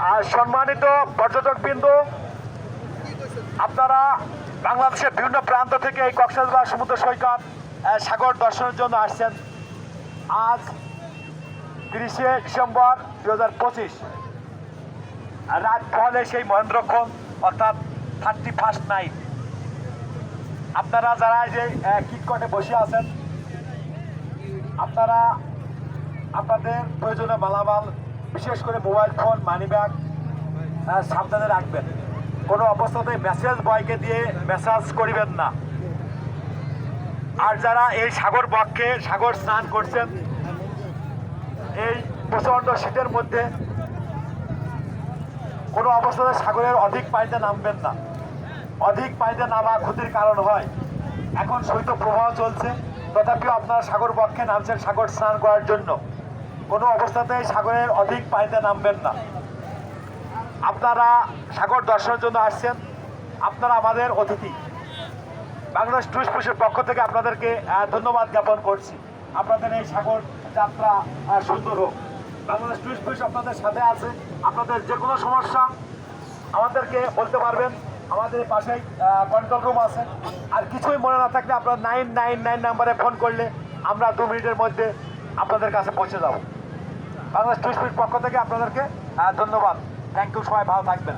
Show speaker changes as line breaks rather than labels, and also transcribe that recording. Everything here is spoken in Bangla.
আর সম্মানিত পর্যটকবৃন্দ, আপনারা বাংলাদেশের বিভিন্ন প্রান্ত থেকে এই কক্সবাজার সমুদ্র সৈকত সাগর দর্শনের জন্য আসছেন। আজ 30শে ডিসেম্বর 2025 রাত পহলে সেই মহেন্দ্রক্ষণ, অর্থাৎ 31st নাইট। আপনারা যারা যে কিটকটে বসে আছেন, আপনারা আপনাদের প্রয়োজনীয় মালামাল, বিশেষ করে মোবাইল ফোন, মানি ব্যাগ সাবধানে রাখবেন। কোনো অবস্থাতেই মেসেজ বয়কে দিয়ে মেসেজ করিবেন না। আর যারা এই সাগর বক্ষে সাগর স্নান করছেন, এই প্রচণ্ড শীতের মধ্যে কোনো অবস্থাতে সাগরের অধিক পানিতে নামবেন না। অধিক পানিতে নামা ক্ষতির কারণ হয়। এখন শৈত্য প্রবাহ চলছে, তথাপিও আপনারা সাগর বক্ষে নামছেন সাগর স্নান করার জন্য। কোনো অবস্থাতেই সাগরের অধিক পানিতে নামবেন না। আপনারা সাগর দর্শনের জন্য আসছেন, আপনারা আমাদের অতিথি। বাংলাদেশ টুরিস্ট পুলিশের পক্ষ থেকে আপনাদেরকে ধন্যবাদ জ্ঞাপন করছি। আপনাদের এই সাগর যাত্রা সুন্দর হোক। বাংলাদেশ টুরিস্ট পুলিশ আপনাদের সাথে আছে। আপনাদের যে কোনো সমস্যা আমাদেরকে বলতে পারবেন। আমাদের পাশেই কন্ট্রোল রুম আছে। আর কিছুই মনে না থাকলে আপনারা 999 নাম্বারে ফোন করলে আমরা 2 মিনিটের মধ্যে আপনাদের কাছে পৌঁছে যাব। বাংলাদেশ টুরিস্ট পুলিশ পক্ষ থেকে আপনাদেরকে ধন্যবাদ। Thank you. সবাই ভালো থাকবেন।